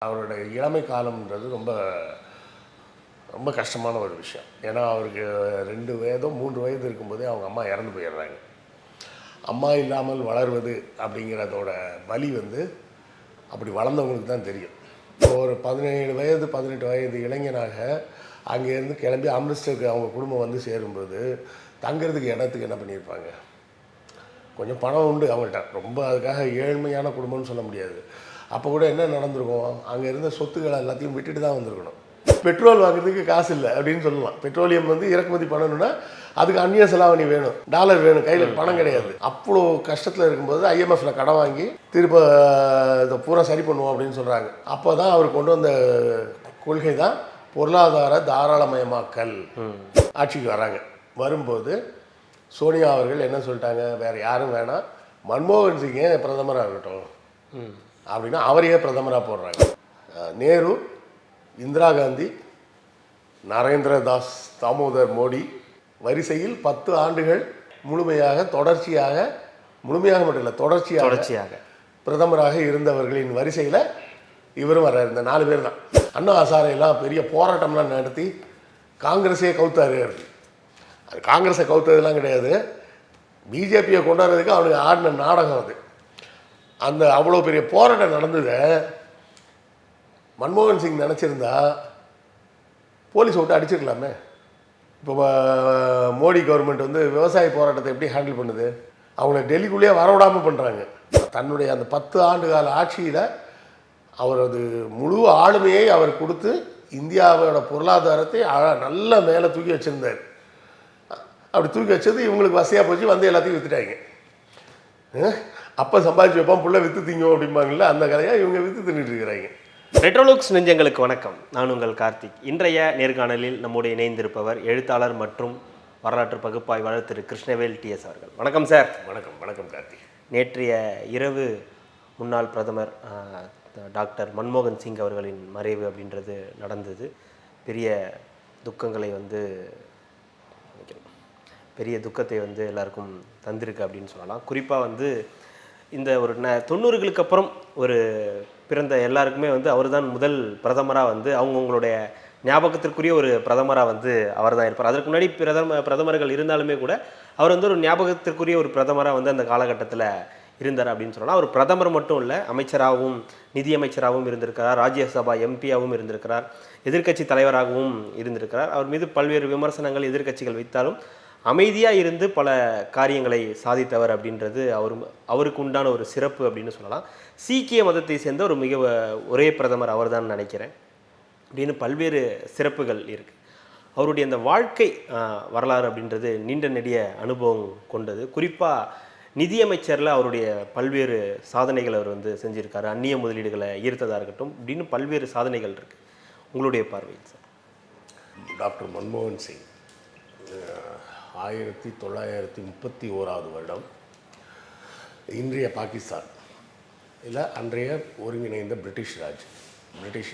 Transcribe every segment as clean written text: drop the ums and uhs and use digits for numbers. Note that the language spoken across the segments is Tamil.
அவரோட இளமை காலம்ன்றது ரொம்ப ரொம்ப கஷ்டமான ஒரு விஷயம். ஏன்னா அவருக்கு 2 வயதோ 3 வயது இருக்கும்போதே அவங்க அம்மா இறந்து போயிடுறாங்க. அம்மா இல்லாமல் வளர்வது அப்படிங்கிறதோட வலி அப்படி வளர்ந்தவங்களுக்கு தான் தெரியும். இப்போ ஒரு 17 வயது 18 வயது இளைஞனாக அங்கேருந்து கிளம்பி அம்ரிஸ்டருக்கு அவங்க குடும்பம் சேரும்போது தங்கிறதுக்கு இடத்துக்கு என்ன பண்ணியிருப்பாங்க? கொஞ்சம் பணம் உண்டு அவங்கள்ட்ட. ரொம்ப அதுக்காக ஏழ்மையான குடும்பம்னு சொல்ல முடியாது. அப்போ கூட என்ன நடந்திருக்கும்? அங்கே இருந்த சொத்துக்களை எல்லாத்தையும் விட்டுட்டு தான் வந்திருக்கணும். பெட்ரோல் வாங்குறதுக்கு காசு இல்லை அப்படின்னு சொல்லலாம். பெட்ரோலியம் இறக்குமதி பண்ணணும்னா அதுக்கு அந்நிய செலாவணி வேணும், டாலர் வேணும், கையில் பணம் கிடையாது. அவ்வளோ கஷ்டத்தில் இருக்கும்போது ஐஎம்எஃப்ல கடன் வாங்கி திரும்ப இதை பூரா சரி பண்ணுவோம் அப்படின்னு சொல்கிறாங்க. அப்போ தான் அவர் கொண்டு வந்த கொள்கை தான் பொருளாதார தாராளமயமாக்கல். ஆட்சிக்கு வராங்க. வரும்போது சோனியா அவர்கள் என்ன சொல்லிட்டாங்க? வேறு யாரும் வேணாம், மன்மோகன் சிங்கே பிரதமராக இருக்கட்டும் அப்படின்னா அவரையே பிரதமராக போடுறாங்க. நேரு, இந்திரா காந்தி, நரேந்திர தாஸ் தாமோதர் மோடி வரிசையில் 10 ஆண்டுகள் முழுமையாக தொடர்ச்சியாக, முழுமையாக மட்டும் இல்லை தொடர்ச்சியாக பிரதமராக இருந்தவர்களின் வரிசையில் இவரும் வர்றாரு. இந்த 4 பேர் தான். அண்ணா ஹசாரேலாம் பெரிய போராட்டம்லாம் நடத்தி காங்கிரஸே கவுத்தாரு. அது காங்கிரஸை கவுத்ததுலாம் கிடையாது, பிஜேபியை கொண்டாடுறதுக்கு அவனுக்கு ஆடின நாடகம் அது. அந்த அவ்வளோ பெரிய போராட்டம் நடந்தது. மன்மோகன் சிங் நினச்சிருந்தா போலீஸ் விட்டு அடிச்சிருக்கலாமே. இப்போ மோடி கவர்மெண்ட் விவசாய போராட்டத்தை எப்படி ஹேண்டில் பண்ணுது? அவங்கள டெல்லிக்குள்ளேயே வரவிடாமல் பண்ணுறாங்க. தன்னுடைய அந்த 10 ஆண்டு கால ஆட்சியில் அவரது முழு ஆளுமையை அவர் கொடுத்து இந்தியாவோட பொருளாதாரத்தை நல்ல மேலே தூக்கி வச்சுருந்தார். அப்படி தூக்கி வச்சது இவங்களுக்கு வசதியாக போச்சு, எல்லாத்தையும் விற்றுட்டாங்க. அப்போ சம்பாதிச்சு வைப்பான், புள்ள விற்று திங்கும் அப்படிம்பாங்கல்ல, அந்த கதையாக இவங்க விற்று தின்னுட்டு இருக்கிறாங்க. ரெட்ரோலுக்ஸ் நெஞ்சங்களுக்கு வணக்கம். நான் உங்கள் கார்த்திக். இன்றைய நேர்காணலில் நம்முடைய இணைந்திருப்பவர் எழுத்தாளர் மற்றும் வரலாற்று பகுப்பாய்வாளர் திரு கிருஷ்ணவேல் டிஎஸ் அவர்கள். வணக்கம் சார். வணக்கம். வணக்கம் கார்த்திக். நேற்றைய இரவு முன்னாள் பிரதமர் டாக்டர் மன்மோகன் சிங் அவர்களின் மறைவு அப்படின்றது நடந்தது. பெரிய துக்கங்களை பெரிய துக்கத்தை எல்லாருக்கும் தந்திருக்கு அப்படின்னு சொல்லலாம். குறிப்பாக இந்த ஒரு 90களுக்கு அப்புறம் ஒரு பிறந்த எல்லாருக்குமே அவர் தான் முதல் பிரதமராக அவங்கவுங்களுடைய ஞாபகத்திற்குரிய ஒரு பிரதமராக அவர் தான் இருப்பார். அதற்கு முன்னாடி பிரதமர்கள் இருந்தாலுமே கூட அவர் ஒரு ஞாபகத்திற்குரிய ஒரு பிரதமராக அந்த காலகட்டத்தில் இருந்தார் அப்படின்னு சொல்லலாம். அவர் பிரதமர் மட்டும் இல்லை, அமைச்சராகவும் நிதியமைச்சராகவும் இருந்திருக்கிறார், ராஜ்யசபா எம்பியாகவும் இருந்திருக்கிறார், எதிர்க்கட்சி தலைவராகவும் இருந்திருக்கிறார். அவர் மீது பல்வேறு விமர்சனங்கள் எதிர்க்கட்சிகள் வைத்தாலும் அமைதியாக இருந்து பல காரியங்களை சாதித்தவர் அப்படின்றது அவருக்கு உண்டான ஒரு சிறப்பு அப்படின்னு சொல்லலாம். சீக்கிய மதத்தை சேர்ந்த ஒரு ஒரே பிரதமர் அவர் தான் நினைக்கிறேன் அப்படின்னு பல்வேறு சிறப்புகள் இருக்குது. அவருடைய அந்த வாழ்க்கை வரலாறு அப்படின்றது நீண்ட நெடிய அனுபவம் கொண்டது. குறிப்பாக நிதியமைச்சரில் அவருடைய பல்வேறு சாதனைகள் அவர் செஞ்சுருக்காரு. அந்நிய முதலீடுகளை ஈர்த்ததாக இருக்கட்டும் அப்படின்னு பல்வேறு சாதனைகள் இருக்குது. உங்களுடைய பார்வையில் சார்? டாக்டர் மன்மோகன் சிங் 1931 வருடம் இன்றைய பாகிஸ்தான் இல்லை அன்றைய ஒருங்கிணைந்த பிரிட்டிஷ்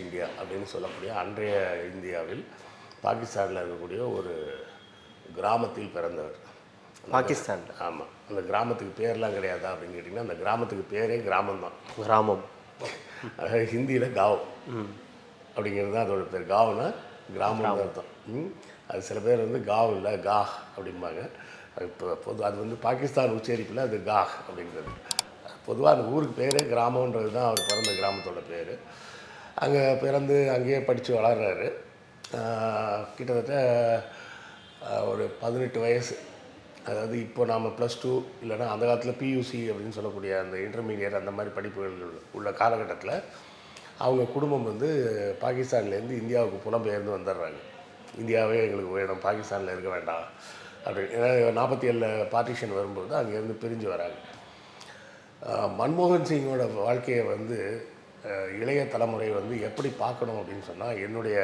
இந்தியா அப்படின்னு சொல்லக்கூடிய அன்றைய இந்தியாவில் பாகிஸ்தானில் இருக்கக்கூடிய ஒரு கிராமத்தில் பிறந்தவர். பாகிஸ்தான். ஆமாம். அந்த கிராமத்துக்கு பேர்லாம் கிடையாதா அப்படின்னு கேட்டிங்கன்னா, அந்த கிராமத்துக்கு பேரே கிராமம்தான். கிராமம். அதாவது ஹிந்தியில் காவ் அப்படிங்கிறது தான் அதோட பேர். காவ்னா கிராமம் அர்த்தம். அது சில பேர் காவ் இல்லை காஹ் அப்படிம்பாங்க. அது அது பாகிஸ்தான் உச்சரிப்பில் அது காஹ் அப்படிங்கிறது. பொதுவாக அந்த ஊருக்கு பேரே கிராமன்றது தான் அவர் பிறந்த கிராமத்தோட பேர். அங்கே பிறந்து அங்கேயே படித்து வளர்கிறாரு. கிட்டத்தட்ட ஒரு 18 வயசு, அதாவது இப்போ நாம் +2 இல்லைன்னா அந்த காலத்தில் பியூசி அப்படின்னு சொல்லக்கூடிய அந்த இன்டர்மீடியட் அந்த மாதிரி படிப்புகள் உள்ள காலகட்டத்தில் அவங்க குடும்பம் பாகிஸ்தான்லேருந்து இந்தியாவுக்கு புலம்பெயர்ந்து வந்துடுறாங்க. இந்தியாவே எங்களுக்கு வேணும், பாகிஸ்தானில் இருக்க வேண்டாம் அப்படின்னு. ஏன்னா 47 பார்ட்டிஷன் வரும்போது அங்கேருந்து பிரிஞ்சு வராங்க. மன்மோகன் சிங்கோட வாழ்க்கையை இளைய தலைமுறை எப்படி பார்க்கணும் அப்படின்னு சொன்னால், என்னுடைய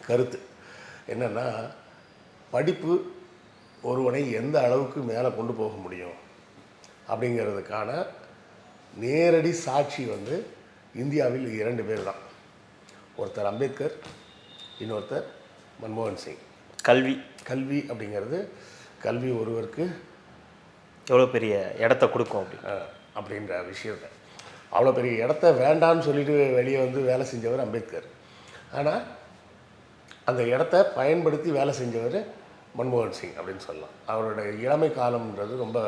கருத்து என்னென்னா, படிப்பு ஒருவனை எந்த அளவுக்கு மேலே கொண்டு போக முடியும் அப்படிங்கிறதுக்கான நேரடி சாட்சி இந்தியாவில் 2 பேர் தான். ஒருத்தர் அம்பேத்கர், இன்னொருத்தர் மன்மோகன் சிங். கல்வி அப்படிங்கிறது, கல்வி ஒருவருக்கு எவ்வளோ பெரிய இடத்த கொடுக்கும் அப்படின்ற விஷயத்தை அவ்வளோ பெரிய இடத்த வேண்டான்னு சொல்லிட்டு வெளியே வந்து வேலை செஞ்சவர் அம்பேத்கர். ஆனால் அந்த இடத்த பயன்படுத்தி வேலை செஞ்சவர் மன்மோகன் சிங் அப்படின்னு சொல்லலாம். அவரோட இளமை காலம்ன்றது ரொம்ப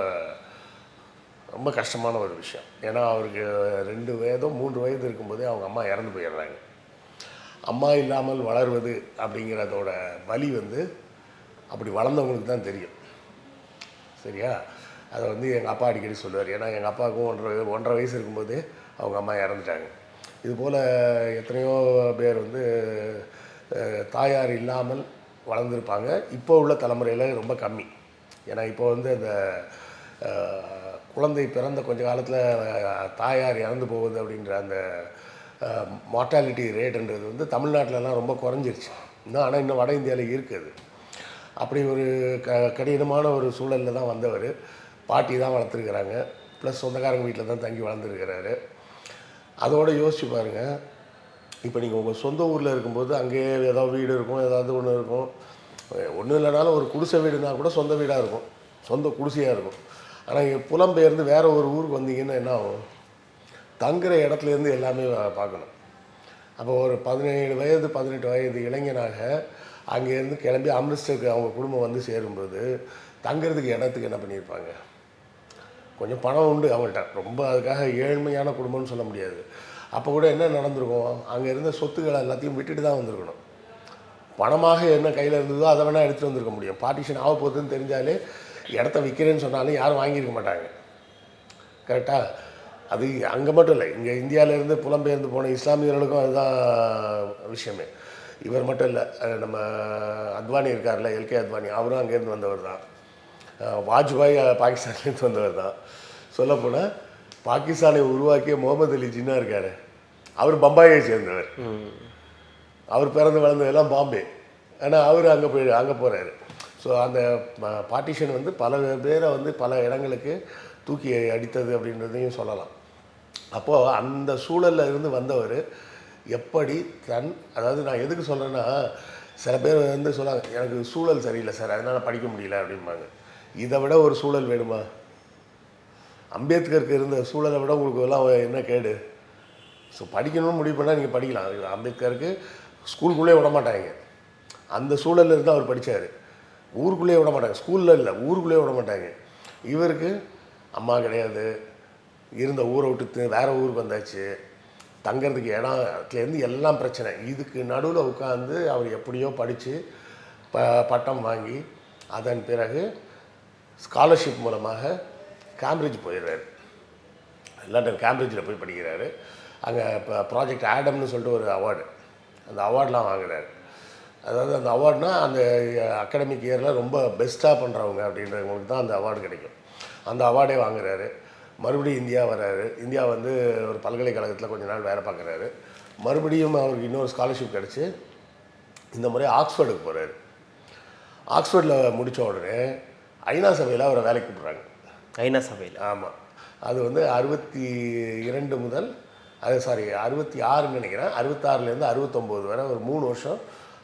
ரொம்ப கஷ்டமான ஒரு விஷயம். ஏன்னா அவருக்கு 2 வயதோ 3 வயது இருக்கும்போதே அவங்க அம்மா இறந்து போயிடுறாங்க. அம்மா இல்லாமல் வளர்வது அப்படிங்கிறதோட வலி வந்து அப்படி வளர்ந்தவங்களுக்கு தான் தெரியும். சரியா? அதை வந்து எங்கள் அப்பா அடிக்கடி சொல்லுவார். ஏன்னா எங்கள் அப்பாவுக்கும் 1.5 வயசு இருக்கும்போதே அவங்க அம்மா இறந்துட்டாங்க. இதுபோல் எத்தனையோ பேர் வந்து தாயார் இல்லாமல் வளர்ந்துருப்பாங்க. இப்போ உள்ள தலைமுறையில் ரொம்ப கம்மி. ஏன்னா இப்போ வந்து அந்த குழந்தை பிறந்த கொஞ்ச காலத்தில் தாயார் இறந்து போகுது அப்படின்ற அந்த மார்ட்டாலிட்டி ரேட்டுன்றது வந்து தமிழ்நாட்டிலலாம் ரொம்ப குறைஞ்சிருச்சு இன்னும். ஆனால் இன்னும் வட இந்தியாவில் இருக்குது. அப்படி ஒரு கடினமான ஒரு சூழலில் தான் வந்தவர். பாட்டி தான் வளர்த்துருக்குறாங்க, ப்ளஸ் சொந்தக்காரங்க வீட்டில் தான் தங்கி வளர்ந்துருக்கிறாரு. அதோடு யோசிச்சு பாருங்கள், இப்போ நீங்கள் உங்கள் சொந்த ஊரில் இருக்கும்போது அங்கேயே ஏதாவது வீடு இருக்கும், ஏதாவது ஒன்று இருக்கும். ஒன்றும் இல்லைனாலும் ஒரு குடிசை வீடுனா கூட சொந்த வீடாக இருக்கும், சொந்த குடிசையாக இருக்கும். ஆனால் இங்கே புலம்பெயர்ந்து வேறு ஒரு ஊருக்கு வந்தீங்கன்னா என்ன ஆகும்? தங்குற இடத்துலேருந்து எல்லாமே பார்க்கணும். அப்போ ஒரு 17 வயது 18 வயது இளைஞனாக அங்கேருந்து கிளம்பி அம்ரிஸ்டருக்கு அவங்க குடும்பம் வந்து சேரும்போது தங்குறதுக்கு இடத்துக்கு என்ன பண்ணியிருப்பாங்க? கொஞ்சம் பணம் உண்டு அவங்கள்ட்ட, ரொம்ப அதுக்காக ஏழ்மையான குடும்பம்னு சொல்ல முடியாது. அப்போ கூட என்ன நடந்திருக்கும்? அங்கே இருந்த சொத்துக்களை எல்லாத்தையும் விட்டுட்டு தான் வந்திருக்கணும். பணமாக என்ன கையில் இருந்ததோ அதை வேணால் எடுத்துகிட்டு வந்திருக்க முடியும். பார்ட்டிஷன் ஆக போகுதுன்னு தெரிஞ்சாலே இடத்த விற்கிறேன்னு சொன்னாலும் யாரும் வாங்கியிருக்க மாட்டாங்க. கரெக்டாக? அது அங்கே மட்டும் இல்லை, இங்கே இந்தியாவிலேருந்து புலம்பெயர்ந்து போன இஸ்லாமியர்களுக்கும் அதுதான் விஷயமே. இவர் மட்டும் இல்லை, நம்ம அத்வானி இருக்கார்ல, எல்கே அத்வானி, அவரும் அங்கேருந்து வந்தவர் தான். வாஜ்பாய் பாகிஸ்தான்லேருந்து வந்தவர் தான். சொல்லப்போனால் பாகிஸ்தானை உருவாக்கிய முகமது அலி ஜின்னா இருக்கார், அவர் பம்பாயை சேர்ந்தவர். அவர் பிறந்து வளர்ந்ததெல்லாம் பாம்பே. ஆனால் அவர் அங்கே போகிறாரு. ஸோ அந்த பார்ட்டிஷன் வந்து பல பேரை வந்து பல இடங்களுக்கு தூக்கி அடித்தது அப்படின்றதையும் சொல்லலாம். அப்போது அந்த சூழலில் இருந்து வந்தவர் எப்படி அதாவது நான் எதுக்கு சொல்கிறேன்னா, சில பேர் வந்து சொன்னாங்க எனக்கு சூழல் சரியில்லை சார் அதனால் படிக்க முடியல அப்படிம்பாங்க. இதை விட ஒரு சூழல் வேணுமா? அம்பேத்கருக்கு இருந்த சூழலை விட உங்களுக்கு எல்லாம் என்ன கேடு? ஸோ படிக்கணும்னு முடிவு பண்ணால் நீங்கள் படிக்கலாம். அம்பேத்கருக்கு ஸ்கூலுக்குள்ளே விட மாட்டாங்க, அந்த சூழலில் இருந்து அவர் படித்தார். ஊருக்குள்ளேயே விட மாட்டாங்க, ஸ்கூலில் இல்லை ஊருக்குள்ளேயே விட மாட்டாங்க. இவருக்கு அம்மா கிடையாது, இருந்த ஊரை விட்டு வேறு ஊருக்கு வந்தாச்சு, தங்கிறதுக்கு இடத்துலேருந்து எல்லாம் பிரச்சனை. இதுக்கு நடுவில் உட்காந்து அவர் எப்படியோ படித்து பட்டம் வாங்கி அதன் பிறகு ஸ்காலர்ஷிப் மூலமாக கேம்பிரிட்ஜ் போயிடுறாரு. லண்டன் கேம்பிரிட்ஜில் போய் படிக்கிறாரு. அங்கே இப்போ ப்ராஜெக்ட் ஆடம்னு சொல்லிட்டு ஒரு அவார்டு, அந்த அவார்டெலாம் வாங்குறாரு. அதாவது அந்த அவார்டுனா அந்த அகாடமிக் இயரில் ரொம்ப பெஸ்ட்டாக பண்ணுறவங்க அப்படின்றவங்களுக்கு தான் அந்த அவார்டு கிடைக்கும். அந்த அவார்டே வாங்குறாரு. மறுபடியும் இந்தியா வர்றாரு. இந்தியா வந்து ஒரு பல்கலைக்கழகத்தில் கொஞ்ச நாள் வேலை பார்க்குறாரு. மறுபடியும் அவருக்கு இன்னொரு ஸ்காலர்ஷிப் கிடச்சி இந்த முறை ஆக்ஸ்ஃபோர்டுக்கு போகிறாரு. ஆக்ஸ்ஃபோர்டில் முடித்த உடனே ஐநா சபையில் அவரை வேலைக்கு கூப்பிட்றாங்க. ஐநா சபையில்? ஆமாம். அது வந்து 62 முதல் 66 நினைக்கிறேன், 66லேருந்து 69 வரை ஒரு 3 வருஷம்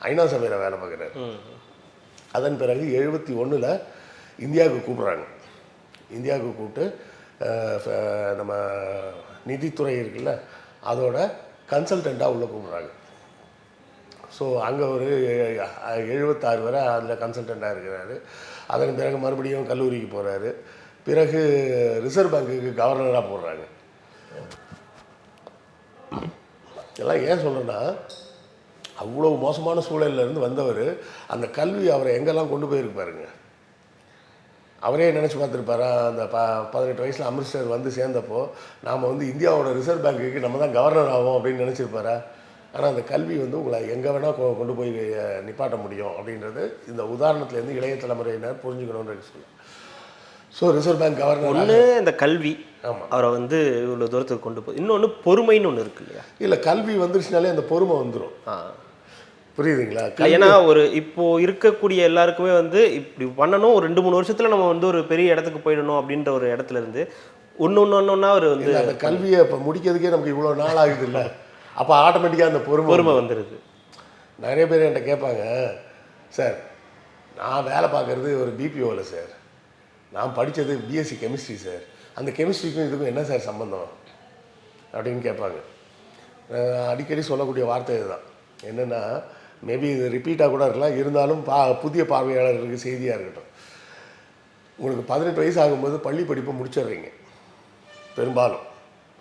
ஐநா சபையில் வேலை பார்க்குறாரு. அதன் பிறகு 71ல் இந்தியாவுக்கு கூப்பிட்றாங்க. இந்தியாவுக்கு கூப்பிட்டு நம்ம நிதித்துறை இருக்குல்ல அதோட கன்சல்டண்ட்டாக உள்ளே கூப்பிட்றாங்க. ஸோ அங்கே ஒரு 76 வரை அதில் கன்சல்டண்ட்டாக இருக்கிறாரு. அதன் பிறகு மறுபடியும் கல்லூரிக்கு போகிறாரு. பிறகு ரிசர்வ் பேங்க்குக்கு கவர்னராக போடுறாங்க. இதெல்லாம் ஏன் சொல்கிறேன்னா, அவ்வளோ மோசமான சூழலிருந்து வந்தவர் அந்த கல்வி அவரை எங்கெல்லாம் கொண்டு போயிருப்பாருங்க. அவரே நினச்சி பார்த்துருப்பாரா, அந்த 18 வயசில் அமிர்த்சர் வந்து சேர்ந்தப்போ நாம் வந்து இந்தியாவோட ரிசர்வ் பேங்க்குக்கு நம்ம தான் கவர்னர் ஆகும் அப்படின்னு நினச்சிருப்பாரா? ஆனால் அந்த கல்வி வந்து உங்களை எங்கே வேணால் கொண்டு போய் நிப்பாட்ட முடியும் அப்படின்றது இந்த உதாரணத்துலேருந்து இளைய தலைமுறையினர் புரிஞ்சுக்கணுன்ற சொல்லி. ஸோ ரிசர்வ் பேங்க் கவர்னர் ஒன்று இந்த கல்வி, ஆமாம், அவரை வந்து இவ்வளோ தூரத்துக்கு கொண்டு போய், இன்னொன்று பொறுமைன்னு ஒன்று இருக்கு இல்லையா? இல்லை, கல்வி வந்துருச்சுனாலே அந்த பொறுமை வந்துடும். புரியுதுங்களா? ஏன்னா ஒரு இப்போ இருக்கக்கூடிய எல்லாருக்குமே வந்து இப்படி பண்ணணும், ஒரு 2-3 வருஷத்தில் நம்ம வந்து ஒரு பெரிய இடத்துக்கு போயிடணும் அப்படின்ற ஒரு இடத்துல இருந்து ஒன்று அவர் வந்து அந்த கல்வியை இப்போ முடிக்கிறதுக்கே நமக்கு இவ்வளோ நாள் ஆகுது இல்லை, அப்போ ஆட்டோமேட்டிக்காக அந்த பொறுமை வந்துடுது. நிறைய பேர் என்கிட்ட கேட்பாங்க, சார் நான் வேலை பார்க்குறது ஒரு பிபிஓவில் சார், நான் படித்தது பிஎஸ்சி கெமிஸ்ட்ரி சார், அந்த கெமிஸ்ட்ரிக்கும் இதுக்கும் என்ன சார் சம்மந்தம்? அப்படின்னு கேட்பாங்க. அடிக்கடி சொல்லக்கூடிய வார்த்தை இதுதான். என்னென்னா, மேபி இது ரிப்பீட்டாக கூட இருக்கலாம், இருந்தாலும் புதிய பார்வையாளர்களுக்கு செய்தியாக இருக்கட்டும். உங்களுக்கு 18 வயசு ஆகும்போது பள்ளி படிப்பை முடிச்சிடுறீங்க பெரும்பாலும்.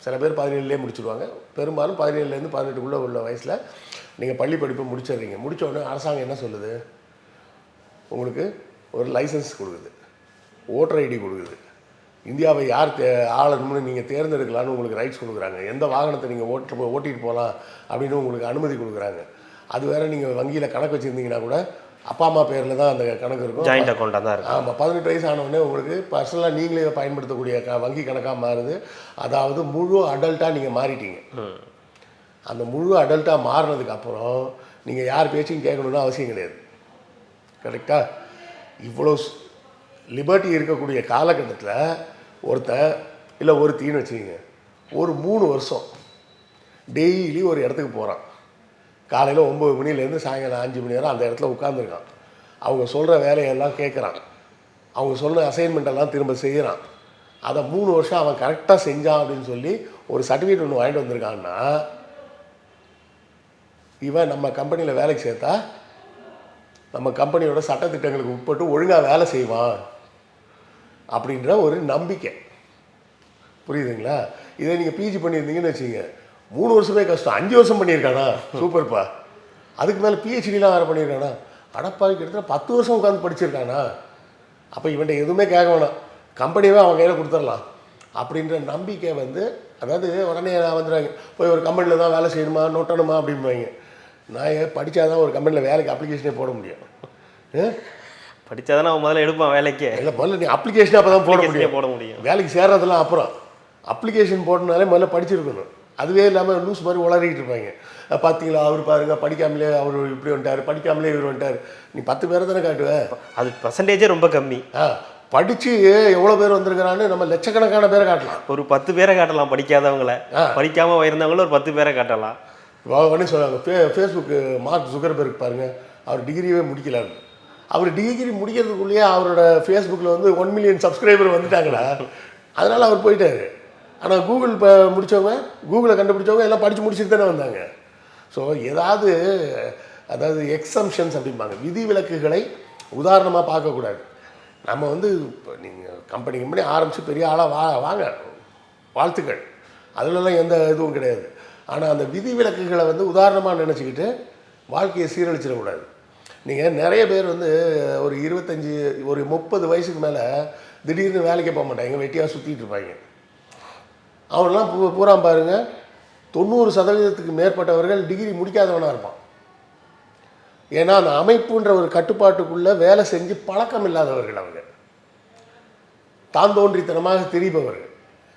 சில பேர் 17லேயே முடிச்சுடுவாங்க. பெரும்பாலும் 17லேருந்து 18க்குள்ளே உள்ள வயசில் நீங்கள் பள்ளி படிப்பை முடிச்சிடுறீங்க. முடித்த உடனே அரசாங்கம் என்ன சொல்லுது? உங்களுக்கு ஒரு லைசன்ஸ் கொடுக்குது, ஓட்டர் ஐடி கொடுக்குது, இந்தியாவை யார் ஆளணும்னு நீங்கள் தேர்ந்தெடுக்கலான்னு உங்களுக்கு ரைட்ஸ் கொடுக்குறாங்க, எந்த வாகனத்தை நீங்கள் ஓட்டிகிட்டு போகலாம் அப்படின்னு உங்களுக்கு அனுமதி கொடுக்குறாங்க. அது வேறு நீங்கள் வங்கியில் கணக்கு வச்சுருந்தீங்கன்னா கூட அப்பா அம்மா பேரில் தான் அந்த கணக்கு இருக்கும், ஜாயிண்ட் அக்கௌண்ட்டாக தான் இருக்கும். ஆமாம். 18 வயசு ஆனவுடனே உங்களுக்கு பர்சனலாக நீங்களே பயன்படுத்தக்கூடிய வங்கி கணக்காக மாறுது. அதாவது முழு அடல்ட்டாக நீங்கள் மாறிட்டீங்க. அந்த முழு அடல்ட்டாக மாறினதுக்கு அப்புறம் நீங்கள் யார் பேச்சையும் கேட்கணுன்னு அவசியம் கிடையாது. கரெக்டாக? இவ்வளோ லிபர்ட்டி இருக்கக்கூடிய காலகட்டத்தில் ஒருத்தன் இல்லை ஒருத்தின்னு வச்சுக்கிங்க, ஒரு 3 வருஷம் டெய்லி ஒரு இடத்துக்கு போகிறான். காலையில் 9 மணிலேருந்து சாயங்காலம் 5 மணி நேரம் அந்த இடத்துல உட்காந்துருக்கான். அவங்க சொல்கிற வேலையெல்லாம் கேட்குறான், அவங்க சொன்ன அசைன்மெண்ட்டெல்லாம் திரும்ப செய்கிறான். அதை 3 வருஷம் அவன் கரெக்டாக செஞ்சான் அப்படின்னு சொல்லி ஒரு சர்டிஃபிகேட் ஒன்று வாங்கிட்டு வந்திருக்கான்னா, இவன் நம்ம கம்பெனியில் வேலைக்கு சேர்த்தா நம்ம கம்பெனியோட சட்டத்திட்டங்களுக்கு உட்பட்டு ஒழுங்காக வேலை செய்வான் அப்படின்ற ஒரு நம்பிக்கை. புரியுதுங்களா? இதை நீங்கள் பிஜி பண்ணியிருந்தீங்கன்னு வச்சுங்க, 3 வருஷமே கஷ்டம், 5 வருஷம் பண்ணியிருக்கானா, சூப்பர்ப்பா. அதுக்கு மேலே பிஹெச்டிலாம் வேறு பண்ணியிருக்கானா, அடப்பாவி கிட்டத்தட்ட 10 வருஷம் உட்காந்து படிச்சிருக்கானா, அப்போ இவன்ட்ட எதுவுமே கேட்க வேணாம், கம்பெனியவே அவன் கையில் கொடுத்துடலாம் அப்படின்ற நம்பிக்கை வந்து, அதாவது உடனே வந்துடுவாங்க, போய் ஒரு கம்பெனியில் தான் வேலை செய்யணுமா நோட்டணுமா அப்படிம்பாங்க. நான் படித்தா தான் ஒரு கம்பெனியில் வேலைக்கு அப்ளிகேஷனே போட முடியும். படித்தா தானே அவன் முதல்ல எடுப்பான் வேலைக்கு. இல்லை, முதல்ல நீ அப்ளிகேஷன் அப்போ தான் போட முடியும். வேலைக்கு சேர்றதெல்லாம் அப்புறம். அப்ளிகேஷன் போடனாலே முதல்ல படிச்சிருக்கணும். அதுவே இல்லாமல் லூஸ் மாதிரி உளறிக்கிட்டு இருப்பாங்க. பார்த்தீங்களா அவர் பாருங்க படிக்காமலே அவர் இப்படி வந்துட்டார், படிக்காமலே இவர் வந்துட்டார். நீ 10 பேரை தானே காட்டுவேன், அது பர்சன்டேஜே ரொம்ப கம்மி. படித்து எவ்வளோ பேர் வந்திருக்கிறான்னு நம்ம லட்சக்கணக்கான பேரை காட்டலாம். ஒரு 10 பேரை காட்டலாம் படிக்காதவங்கள, படிக்காமல் இருந்தவங்கள ஒரு 10 பேரை காட்டலாம். உடனே சொல்லுவாங்க, ஃபேஸ்புக்கு மார்க் ஜுக்கர்பர்க் பாருங்கள், அவர் டிகிரியே முடிக்கலான்னு. அவர் டிகிரி முடிக்கிறதுக்குள்ளேயே அவரோட ஃபேஸ்புக்கில் வந்து 1 மில்லியன் சப்ஸ்கிரைபர் வந்துட்டாங்களா, அதனால் அவர் போயிட்டார். ஆனால் கூகுள் முடித்தவங்க, கூகுளை கண்டுபிடிச்சவங்க எல்லாம் படித்து முடிச்சுட்டு தானே வந்தாங்க. ஸோ அதாவது எக்ஸம்ஷன்ஸ் அப்படிம்பாங்க, விதிவிலக்குகளை உதாரணமாக பார்க்கக்கூடாது. நம்ம வந்து இப்போ நீங்கள் கம்பெனி ஆரம்பித்து பெரிய ஆளாக வாங்க, வாழ்த்துக்கள், அதிலெல்லாம் எந்த இதுவும் கிடையாது. ஆனால் அந்த விதிவிலக்குகளை வந்து உதாரணமாக நினச்சிக்கிட்டு வாழ்க்கையை சீரழிச்சிடக்கூடாது. நீங்கள் நிறைய பேர் வந்து ஒரு 25 ஒரு 30 வயசுக்கு மேலே திடீர்னு வேலைக்கு போக மாட்டாங்க, வெட்டியாக சுற்றிட்டு இருப்பாங்க. அவரெல்லாம் பூரா பாருங்கள், 90% மேற்பட்டவர்கள் டிகிரி முடிக்காதவனாக இருப்பான். ஏன்னா அந்த அமைப்புன்ற ஒரு கட்டுப்பாட்டுக்குள்ளே வேலை செஞ்சு பழக்கம் இல்லாதவர்கள், அவங்க தான் தோன்றித்தனமாக தெரிபவர்கள்.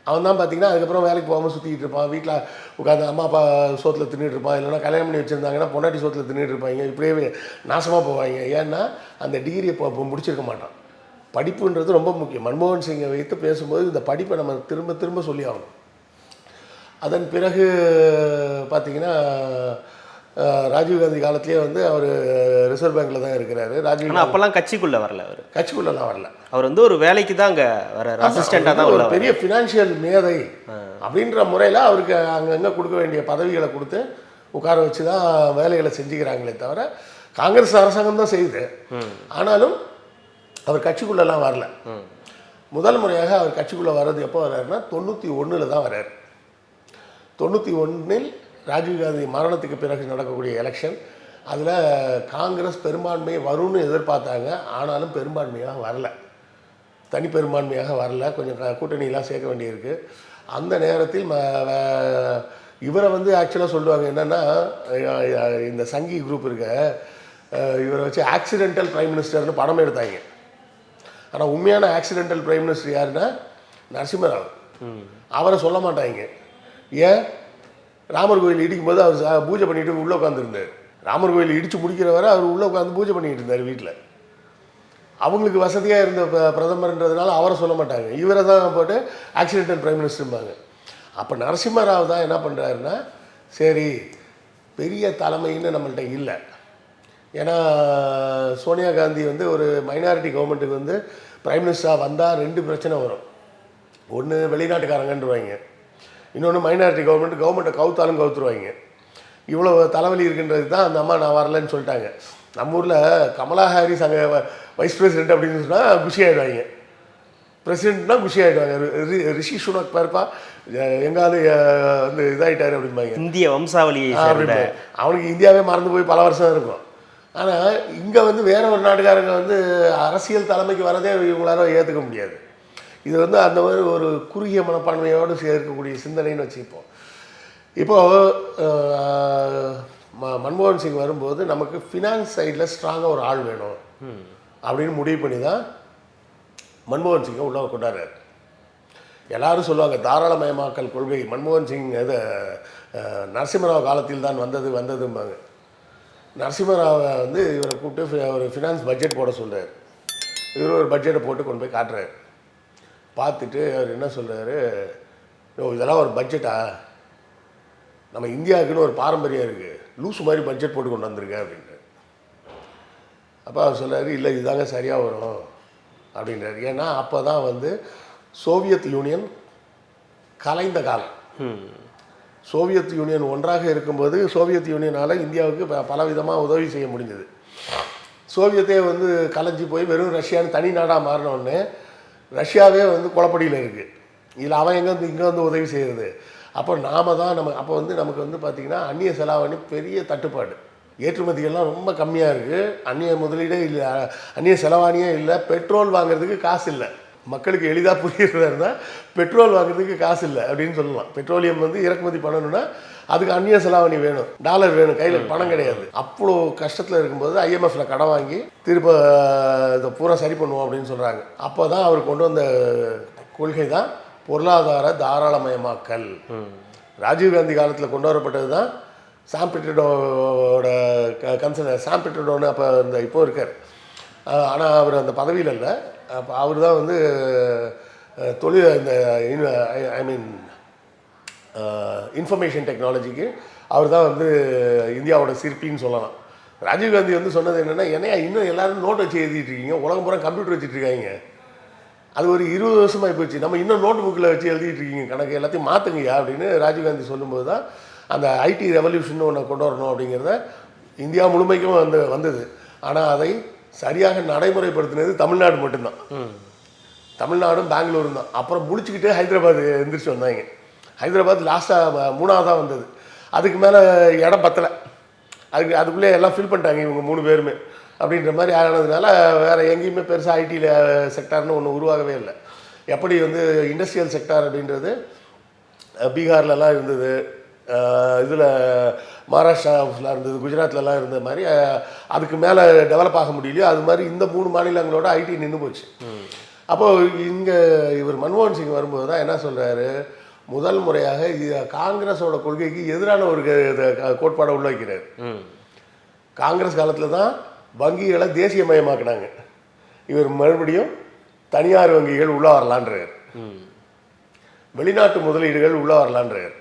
அவன் தான் பார்த்தீங்கன்னா அதுக்கப்புறம் வேலைக்கு போகாமல் சுற்றிக்கிட்டு இருப்பான், வீட்டில் உட்காந்து அம்மா அப்பா சோத்தில் தின்னுட்டு இருப்பான், இல்லைனா கல்யாணம் பண்ணி வச்சுருந்தாங்கன்னா பொண்டாட்டி சோத்தில் தின்னுட்டு இருப்பாங்க. இப்படியே நாசமாக போவாங்க. ஏன்னா அந்த டிகிரியை இப்போ முடிச்சிருக்க மாட்டான். படிப்புன்றது ரொம்ப முக்கியம். மன்மோகன் சிங்கை வைத்து பேசும்போது இந்த படிப்பை நம்ம திரும்ப திரும்ப சொல்லி ஆகணும். அதன் பிறகு பார்த்திங்கன்னா ராஜீவ்காந்தி காலத்திலே வந்து அவர் ரிசர்வ் பேங்க்கில் தான் இருக்கிறாரு. ராஜீவ் அப்போல்லாம் கட்சிக்குள்ளே வரல, அவர் கட்சிக்குள்ளெல்லாம் வரல. அவர் வந்து ஒரு வேலைக்கு தான் அங்கே வர அசிஸ்டண்ட்டாக தான் ஒரு பெரிய ஃபினான்ஷியல் மேதை அப்படின்ற முறையில் அவருக்கு அங்கங்கே கொடுக்க வேண்டிய பதவிகளை கொடுத்து உட்கார வச்சு தான் வேலைகளை செஞ்சுக்கிறாங்களே தவிர காங்கிரஸ் அரசாங்கம் தான் செய்யுது. ஆனாலும் அவர் கட்சிக்குள்ளெல்லாம் வரல. முதல் முறையாக அவர் கட்சிக்குள்ளே வர்றது எப்போ வர்றாருன்னா 91 தான் வர்றார். 91 ராஜீவ்காந்தி மரணத்துக்கு பிறகு நடக்கக்கூடிய எலெக்ஷன். அதில் காங்கிரஸ் பெரும்பான்மை வரும்னு எதிர்பார்த்தாங்க, ஆனாலும் பெரும்பான்மையாக வரல, தனி பெரும்பான்மையாக வரல, கொஞ்சம் கூட்டணியெலாம் சேர்க்க வேண்டியிருக்கு. அந்த நேரத்தில் இவரை வந்து ஆக்சுவலாக சொல்லுவாங்க என்னென்னா, இந்த சங்கி குரூப் இருக்க இவரை வச்சு ஆக்சிடென்டல் பிரைம் மினிஸ்டர்னு படம் எடுத்தாங்க. ஆனால் உண்மையான ஆக்சிடென்டல் பிரைம் மினிஸ்டர் யாருன்னா நரசிம்மராவ். அவரை சொல்ல மாட்டாங்க. ஏன்? ராமர் கோயில் இடிக்கும்போது அவர் பூஜை பண்ணிட்டு உள்ளே உட்காந்துருந்தார். ராமர் கோயில் இடித்து முடிக்கிறவரை அவர் உள்ளே உட்காந்து பூஜை பண்ணிக்கிட்டு இருந்தார் வீட்டில். அவங்களுக்கு வசதியாக இருந்த பிரதமர்ன்றதுனால அவரை சொல்ல மாட்டாங்க, இவரை தான் போட்டு ஆக்சிடென்டல் பிரைம் மினிஸ்டர்பாங்க. அப்போ நரசிம்மராவ் தான் என்ன பண்ணுறாருன்னா, சரி பெரிய தலைமைன்னு நம்மள்கிட்ட இல்லை. ஏன்னா சோனியா காந்தி வந்து ஒரு மைனாரிட்டி கவர்மெண்ட்டுக்கு வந்து பிரைம் மினிஸ்டராக வந்தால் 2 பிரச்சனை வரும். ஒன்று வெளிநாட்டுக்காரங்கன்றுவாங்க, இன்னொன்று மைனாரிட்டி கவர்மெண்ட்டை கவுத்தாலும் கவுத்துருவாங்க. இவ்வளோ தலைவலி இருக்குன்றது தான் அந்த அம்மா நான் வரலன்னு சொல்லிட்டாங்க. நம்ம ஊரில் கமலா ஹாரிஸ் அங்கே வைஸ் பிரசிடென்ட் அப்படின்னு சொன்னால் குஷி ஆகிடுவாங்க, பிரசிடென்ட்னா குஷி ஆகிடுவாங்க. ரிஷி சுனக் பாருப்பா எங்காவது வந்து இதாகிட்டாரு அப்படிம்பாங்க, இந்திய வம்சாவளி அப்படிம்பாங்க. அவனுக்கு இந்தியாவே மறந்து போய் பல வருஷம் இருக்கும். ஆனால் இங்கே வந்து வேற ஒரு நாட்டுக்காரங்க வந்து அரசியல் தலைமைக்கு வரதே இவங்களால ஏற்றுக்க முடியாது. இது வந்து அந்த மாதிரி ஒரு குறுகிய மனப்பான்மையோடு சேர்க்கக்கூடிய சிந்தனைன்னு வச்சுப்போம். இப்போது மன்மோகன் சிங் வரும்போது நமக்கு ஃபினான்ஸ் சைடில் ஸ்ட்ராங்காக ஒரு ஆள் வேணும் அப்படின்னு முடிவு பண்ணி தான் மன்மோகன் சிங்கை உள்ள கொண்டாடுறாரு. எல்லாரும் சொல்லுவாங்க தாராளமயமாக்கல் கொள்கை மன்மோகன் சிங் இது நரசிம்மராவ் காலத்தில் தான் வந்ததும்பாங்க. நரசிம்மராவை வந்து இவரை கூப்பிட்டு ஒரு ஃபினான்ஸ் பட்ஜெட் போட சொல்கிறார். இவர் ஒரு பட்ஜெட்டை போட்டு கொண்டு போய் காட்டுறாரு. பார்த்துட்டு அவர் என்ன சொல்கிறாரு, இதெல்லாம் ஒரு பட்ஜெட்டா, நம்ம இந்தியாவுக்குன்னு ஒரு பாரம்பரியம் இருக்குது, லூஸ் மாதிரி பட்ஜெட் போட்டு கொண்டு வந்திருக்கேன் அப்படின்ட்டு. அப்போ அவர் சொல்கிறாரு, இல்லை இதுதாங்க சரியாக வரும் அப்படின்றாரு. ஏன்னா அப்போ தான் வந்து சோவியத் யூனியன் கலைந்த காலம். சோவியத் யூனியன் ஒன்றாக இருக்கும்போது சோவியத் யூனியனால் இந்தியாவுக்கு பலவிதமாக உதவி செய்ய முடிஞ்சது. சோவியத்தே வந்து கலைஞ்சி போய் வெறும் ரஷ்யான்னு தனி நாடாக மாறினோடனே ரஷ்யாவே வந்து குழப்படியில் இருக்குது. இதில் அவன் எங்கே வந்து இங்கே வந்து உதவி செய்கிறது. அப்போ அப்போ வந்து நமக்கு வந்து பார்த்திங்கன்னா அந்நிய செலாவணி பெரிய தட்டுப்பாடு, ஏற்றுமதிகள்லாம் ரொம்ப கம்மியாக இருக்குது, அந்நிய முதலீடே இல்லை, அந்நிய செலவாணியே இல்லை, பெட்ரோல் வாங்குறதுக்கு காசு இல்லை. மக்களுக்கு எளிதாக புரிகிறதா இருந்தால் பெட்ரோல் வாங்குறதுக்கு காசு இல்லை அப்படின்னு சொல்லலாம். பெட்ரோலியம் வந்து இறக்குமதி பண்ணணும்னா அதுக்கு அந்நிய செலாவணி வேணும், டாலர் வேணும், கையில் பணம் கிடையாது. அவ்வளோ கஷ்டத்தில் இருக்கும்போது ஐஎம்எஃப்ல கடன் வாங்கி திரும்ப இதை பூரா சரி பண்ணுவோம் அப்படின்னு சொல்கிறாங்க. அப்போ தான் அவர் கொண்டு வந்த கொள்கை தான் பொருளாதார தாராளமயமாக்கல். ராஜீவ்காந்தி காலத்தில் கொண்டு வரப்பட்டது தான் சாம் பிட்ரோட கன்சர்ன். சாம் பிட்ரோன்னு அப்போ இந்த இப்போ இருக்கார், ஆனால் அவர் அந்த பதவியில் இல்லை. அப்போ அவர் தான் வந்து இந்த இன்ஃபர்மேஷன் டெக்னாலஜிக்கு அவர் தான் வந்து இந்தியாவோட சிற்பின்னு சொல்லலாம். ராஜீவ்காந்தி வந்து சொன்னது என்னென்னா, என்னையா இன்னும் எல்லோரும் நோட் வச்சு எழுதிட்டு இருக்கீங்க, உலகம் பூரா கம்ப்யூட்டர் வச்சுட்டு இருக்காங்க, அது ஒரு 20 வருஷமாக போச்சு, நம்ம இன்னும் நோட் புக்கில் வச்சு எழுதிட்டு இருக்கீங்க, கணக்கு எல்லாத்தையும் மாற்றுங்கய்யா அப்படின்னு ராஜீவ்காந்தி சொல்லும்போது தான் அந்த ஐடி ரெவல்யூஷன் ஒன்று கொண்டு வரணும் அப்படிங்கிறத இந்தியா முழுமைக்கும் வந்தது. ஆனால் அதை சரியாக நடைமுறைப்படுத்தினது தமிழ்நாடு மட்டும்தான். தமிழ்நாடும் பெங்களூரும் தான். அப்புறம் முடிச்சுக்கிட்டே ஹைதராபாத் எந்திரிச்சு வந்தாங்க. ஹைதராபாத் லாஸ்ட்டாக 3ஆவதாக வந்தது. அதுக்கு மேலே இடம் பத்தலை, அதுக்குள்ளே எல்லாம் ஃபில் பண்ணிட்டாங்க இவங்க 3 பேருமே அப்படின்ற மாதிரி ஆனதுனால வேறு எங்கேயுமே பெருசாக ஐடியில் செக்டார்னு ஒன்று உருவாகவே இல்லை. எப்படி வந்து இண்டஸ்ட்ரியல் செக்டார் அப்படின்றது பீகார்லலாம் இருந்தது, இதில் மகாராஷ்டிராவில் இருந்தது, குஜராத்லலாம் இருந்த மாதிரி அதுக்கு மேலே டெவலப் ஆக முடியலையோ அது மாதிரி இந்த 3 மாநிலங்களோட ஐடி நின்று போச்சு. அப்போது இங்கே இவர் மன்மோகன் சிங் வரும்போது தான் என்ன சொல்கிறாரு, முதல் முறையாக காங்கிரஸோட கொள்கைக்கு எதிரான ஒரு கோட்பாடை உள்ள வைக்கிறார். காங்கிரஸ் காலத்தில் தான் வங்கிகளை தேசியமயமாக்கினாங்க, இவர் மறுபடியும் தனியார் வங்கிகள் உள்ளே வரலான்றார், வெளிநாட்டு முதலீடுகள் உள்ளே வரலான்றார்.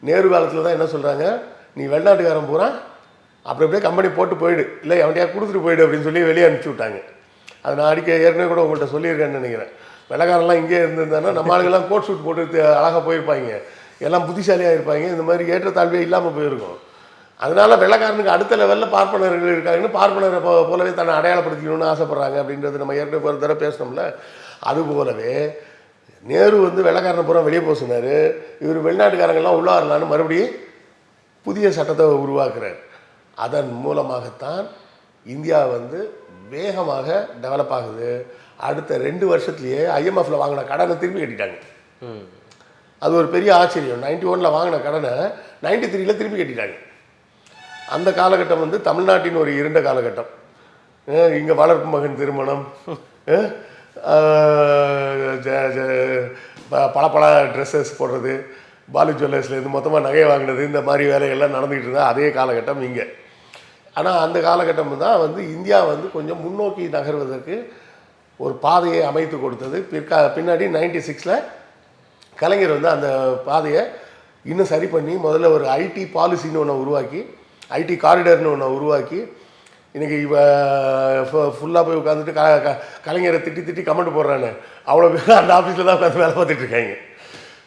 நேரு காலத்தில் தான் என்ன சொல்கிறாங்க, நீ வெளிநாட்டுக்காரன் பூரா அப்படி அப்படியே கம்பெனி போட்டு போயிடு, இல்லை அவன்கிட்டயா கொடுத்துட்டு போயிடு அப்படின்னு சொல்லி வெளியே அனுப்பிச்சி விட்டாங்க. அது நான் ஏற்கனவே கூட உங்கள்கிட்ட சொல்லியிருக்கேன்னு நினைக்கிறேன். வெள்ளைக்காரெல்லாம் இங்கே இருந்திருந்தாங்கன்னா நம்ம ஆளுங்கெல்லாம் கோட் சூட் போட்டு அழகாக போயிருப்பாங்க, எல்லாம் புத்திசாலியாக இருப்பாங்க, இந்த மாதிரி ஏற்றத்தாழ்வே இல்லாமல் போயிருக்கும். அதனால் வெள்ளைக்காரனுக்கு அடுத்த லெவலில் பார்ப்பனர்கள் இருக்காங்கன்னு பார்ப்பனரை போலவே தன்னை அடையாளப்படுத்திக்கணும்னு ஆசைப்பட்றாங்க அப்படின்றது நம்ம ஏற்கனவே ஒரு தடவை பேசணும்ல. அது போலவே நேரு வந்து வெள்ளைக்காரனை பூரா வெளியே போக சொன்னார், இவர் வெளிநாட்டுக்காரங்கள்லாம் உள்ளே வரலான்னு மறுபடியும் புதிய சட்டத்தை உருவாக்குறார். அதன் மூலமாகத்தான் இந்தியா வந்து வேகமாக டெவலப் ஆகுது. அடுத்த 2 வருஷத்துலேயே ஐஎம்எஃப்ல வாங்கின கடனை திரும்பி கட்டிட்டாங்க. அது ஒரு பெரிய ஆச்சரியம். 91 வாங்கின கடனை 93 திரும்பி கட்டிட்டாங்க. அந்த காலகட்டம் வந்து தமிழ்நாட்டின் ஒரு இருண்ட காலகட்டம். இங்கே வளர்ப்பு மகன் திருமணம், பல ட்ரெஸ்ஸஸ் போடுறது, பாலு ஜுவல்லர்ஸ்லேருந்து மொத்தமாக நகையை வாங்கினது, இந்த மாதிரி வேலைகள்லாம் நடந்துக்கிட்டு இருந்தால் அதே காலகட்டம் இங்கே. ஆனால் அந்த காலகட்டம் தான் வந்து இந்தியா வந்து கொஞ்சம் முன்னோக்கி நகர்வதற்கு ஒரு பாதையை அமைத்து கொடுத்தது. பின்னாடி 96 கலைஞர் வந்து அந்த பாதையை இன்னும் சரி பண்ணி முதல்ல ஒரு ஐடி பாலிசின்னு ஒன்று உருவாக்கி, ஐடி காரிடர்னு ஒன்று உருவாக்கி, இன்றைக்கி ஃபுல்லாக போய் உட்காந்துட்டு கலைஞரை திட்டி கமெண்ட் போடுறானே அவ்வளோ பேர் அந்த ஆஃபீஸில் தான் உட்காந்து வேலை பார்த்துட்ருக்காங்க.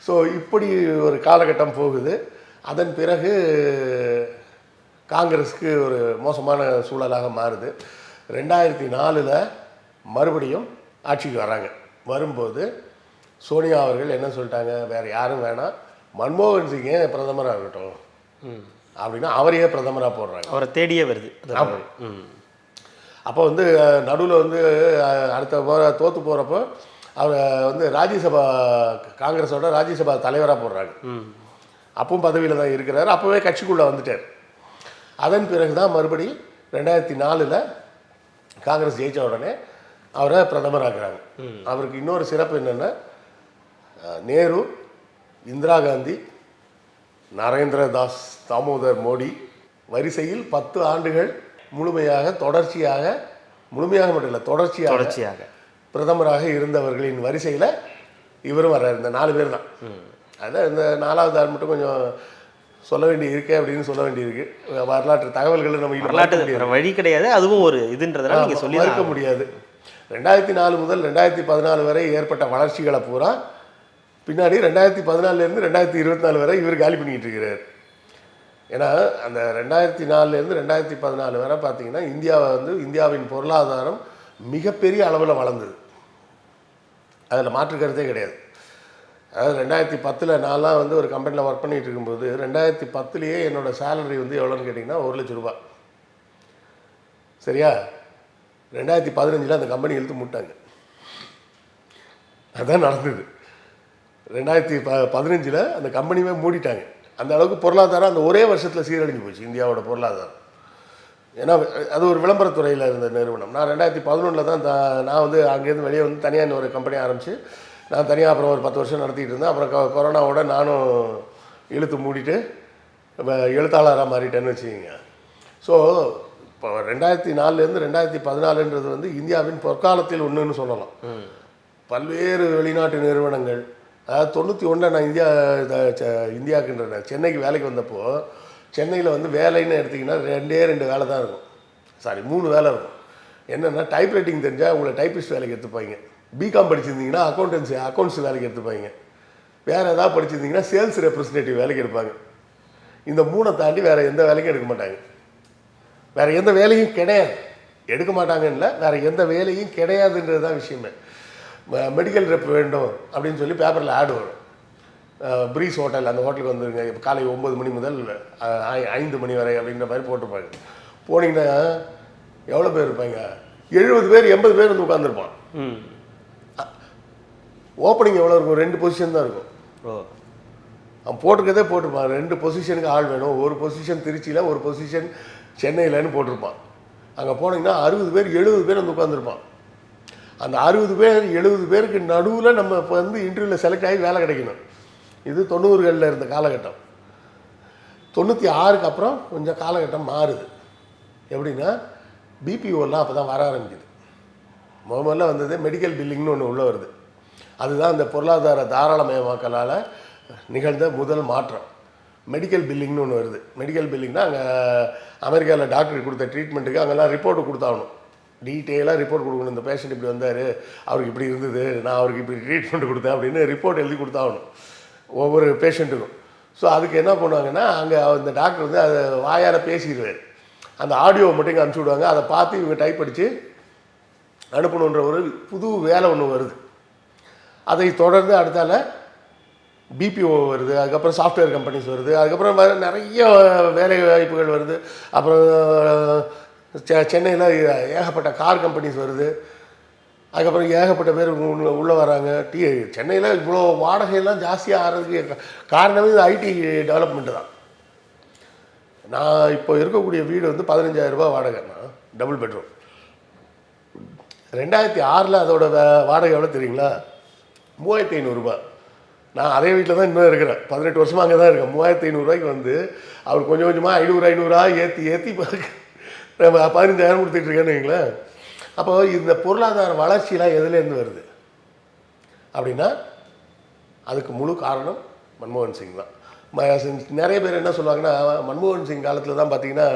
ஸோ இப்படி ஒரு காலகட்டம் போகுது. அதன் பிறகு காங்கிரஸுக்கு ஒரு மோசமான சூழலாக மாறுது. 2004 மறுபடியும் ஆட்சிக்கு வராங்க. வரும்போது சோனியா அவர்கள் என்ன சொல்லிட்டாங்க, வேறு யாரும் வேணாம், மன்மோகன் சிங்கே பிரதமராக இருக்கட்டும் அப்படின்னா அவரையே பிரதமராக போடுறாங்க. அவரை தேடியே வருது. அப்போ வந்து நடுவில் வந்து அடுத்த தோற்று போகிறப்போ அவரை வந்து ராஜ்யசபா காங்கிரஸோட ராஜ்யசபா தலைவராக போடுறாங்க. அப்பவும் பதவியில் தான் இருக்கிறார். அப்போவே கட்சிக்குள்ளே வந்துட்டார். அதன் பிறகு தான் மறுபடி 2004 காங்கிரஸ் ஜெயித்த உடனே அவரை பிரதமராக்குறாங்க. அவருக்கு இன்னொரு சிறப்பு என்னென்னா, நேரு, இந்திரா காந்தி, நரேந்திர தாஸ் தாமோதர் மோடி வரிசையில் 10 ஆண்டுகள் முழுமையாக தொடர்ச்சியாக, முழுமையாக மட்டும் இல்லை தொடர்ச்சியாக பிரதமராக இருந்தவர்களின் வரிசையில் இவரும் வர்றார். இந்த 4 பேர் தான். அதான் இந்த 4வது ஆள் மட்டும் கொஞ்சம் சொல்ல வேண்டி இருக்கு அப்படின்னு சொல்ல வேண்டியிருக்கு. வரலாற்று தகவல்களை நம்ம வரலாற்று வழி கிடையாது, அதுவும் ஒரு இதுன்றதுனால நீங்கள் சொல்லி இருக்க முடியாது. 2004 முதல் 2014 வரை ஏற்பட்ட வளர்ச்சிகளை பூரா பின்னாடி 2014 2024 வரை இவர் காலி பண்ணிக்கிட்டு இருக்கிறார். ஏன்னா அந்த 2004 2014 வரை பார்த்தீங்கன்னா இந்தியாவின் பொருளாதாரம் மிகப்பெரிய அளவில் வளர்ந்தது. அதில் மாற்று கருத்தே கிடையாது. அதாவது 2010 நான்லாம் ஒரு கம்பெனியில் ஒர்க் பண்ணிகிட்டு இருக்கும்போது 2010 என்னோடய சேலரி எவ்வளோன்னு கேட்டிங்கன்னா 1 லட்ச ரூபா. சரியா? 2015 அந்த கம்பெனி இழுத்து மூட்டாங்க. அதுதான் நடந்தது. 2015 அந்த கம்பெனியுமே மூடிட்டாங்க. அந்த அளவுக்கு பொருளாதாரம் அந்த ஒரே வருஷத்தில் சீரழிஞ்சு போச்சு இந்தியாவோட பொருளாதாரம். ஏன்னா அது ஒரு விளம்பரத்துறையில் இருந்த நிறுவனம். நான் 2011 தான் நான் அங்கேருந்து வெளியே தனியாக ஒரு கம்பெனி ஆரம்பித்து நான் தனியாக அப்புறம் ஒரு 10 வருஷம் நடத்திட்டு இருந்தேன். அப்புறம் கொரோனாவோட நானும் இழுத்து மூடிட்டு எழுத்தாளராக மாறிட்டேன்னு வச்சுக்கிங்க. ஸோ இப்போ 2004 2014 இந்தியாவின் பொற்காலத்தில் ஒன்றுன்னு சொல்லலாம். பல்வேறு வெளிநாட்டு நிறுவனங்கள், அதாவது 91 நான் இந்தியாவுக்குன்ற சென்னைக்கு வேலைக்கு வந்தப்போ சென்னையில் வேலைன்னு எடுத்திங்கன்னா 2 வேலை தான் இருக்கும். 3 வேலை இருக்கும். என்னென்னா டைப்ரைட்டிங் தெரிஞ்சால் உங்களை டைப்பிஸ்ட் வேலைக்கு எடுத்துப்பாங்க. பிகாம் படிச்சிருந்தீங்கன்னா அக்கௌண்ட்ஸ் வேலைக்கு எடுத்துப்பாங்க. வேறு ஏதாவது படிச்சிருந்தீங்கன்னா சேல்ஸ் ரெப்ரஸன்டேட்டிவ் வேலைக்கு எடுப்பாங்க. இந்த 3 தாண்டி வேறு எந்த வேலைக்கும் எடுக்க மாட்டாங்க. வேறு எந்த வேலையும் கிடையாது. எடுக்க மாட்டாங்கன்னு இல்லை, வேறு எந்த வேலையும் கிடையாதுன்றது தான் விஷயமே. மெடிக்கல் ரெப் வேண்டும் அப்படின்னு சொல்லி பேப்பரில் ஆட் வரும். ப்ரீஸ் ஹோட்டல், அந்த ஹோட்டலுக்கு வந்துருங்க காலை 9 மணி முதல் 5 மணி வரை அப்படின்ற மாதிரி போட்டிருப்பாங்க. போனீங்கன்னா எவ்வளோ பேர் இருப்பாங்க? 70 பேர் 80 பேர் உட்காந்துருப்பான். ஓப்பனிங் எவ்வளோ இருக்கும்? 2 பொசிஷன் தான் இருக்கும். அவன் போட்டிருக்கதே போட்டிருப்பான். 2 பொசிஷனுக்கு ஆள் வேணும். ஒரு பொசிஷன் திருச்சியில், ஒரு பொசிஷன் சென்னையிலன்னு போட்டிருப்பான். அங்கே போனீங்கன்னா 60 பேர் 70 பேர் உட்காந்துருப்பான். அந்த 60 பேர் 70 பேருக்கு நடுவில் நம்ம இப்போ இன்டர்வியூவில் செலக்ட் ஆகி வேலை கிடைக்கணும். இது 90களில் இருந்த காலகட்டம். 96க்கு அப்புறம் கொஞ்சம் காலகட்டம் மாறுது. எப்படின்னா பிபிஓலாம் அப்போ தான் வர ஆரம்பிக்குது. முதல்ல வந்தது மெடிக்கல் பில்லிங்னு ஒன்று உள்ளே வருது. அதுதான் அந்த பொருளாதார தாராளமயமாக்கலால் நிகழ்ந்த முதல் மாற்றம். மெடிக்கல் பில்லிங்னு ஒன்று வருது. மெடிக்கல் பில்லிங்னா அங்கே அமெரிக்காவில் டாக்டருக்கு கொடுத்த ட்ரீட்மெண்ட்டுக்கு அங்கெல்லாம் ரிப்போர்ட்டு கொடுத்தாகணும். டீட்டெயிலாக ரிப்போர்ட் கொடுக்கணும். இந்த பேஷண்ட் இப்படி வந்தார், அவருக்கு இப்படி இருந்தது, நான் அவருக்கு இப்படி ட்ரீட்மெண்ட் கொடுத்தேன் அப்படின்னு ரிப்போர்ட் எழுதி கொடுத்தாகணும் ஒவ்வொரு பேஷண்ட்டுக்கும். ஸோ அதுக்கு என்ன பண்ணுவாங்கன்னா அங்கே அந்த டாக்டர் அதை வாயால் பேசிடுவார். அந்த ஆடியோவை மட்டும் இங்கே அனுப்பிச்சி விடுவாங்க. அதை பார்த்து இவங்க டைப் அடித்து அனுப்பணுன்ற ஒரு புது வேலை ஒன்று வருது. அதை தொடர்ந்து அடுத்தால பிபிஓ வருது. அதுக்கப்புறம் சாஃப்ட்வேர் கம்பெனிஸ் வருது. அதுக்கப்புறம் நிறைய வேலை வாய்ப்புகள் வருது. அப்புறம் சென்னையில் ஏகப்பட்ட கார் கம்பெனிஸ் வருது. அதுக்கப்புறம் ஏகப்பட்ட பேர் உள்ளே வராங்க. சென்னையில் இவ்வளோ வாடகையெல்லாம் ஜாஸ்தியாக ஆகிறதுக்கு காரணமே இது ஐடி டெவலப்மெண்ட்டு தான். நான் இப்போ இருக்கக்கூடிய வீடு 15,000 ரூபா வாடகைண்ணா, டபுள் பெட்ரூம். 2006 அதோட வாடகை எவ்வளோ தெரியுங்களா? 3,500 ரூபா. நான் அதே வீட்டில் தான் இன்னும் இருக்கிறேன். 18 வருஷமாக அங்கே தான் இருக்கேன். 3,500 ரூபாய்க்கு அவர் கொஞ்சம் கொஞ்சமாக 500 ஏற்றி 15,000 கொடுத்துட்ருக்கேன்னு வைங்களேன். அப்போ இந்த பொருளாதார வளர்ச்சியெலாம் எதுலேருந்து வருது அப்படின்னா அதுக்கு முழு காரணம் மன்மோகன் சிங் தான். நிறைய பேர் என்ன சொல்லுவாங்கன்னா, மன்மோகன் சிங் காலத்தில் தான் பார்த்திங்கன்னா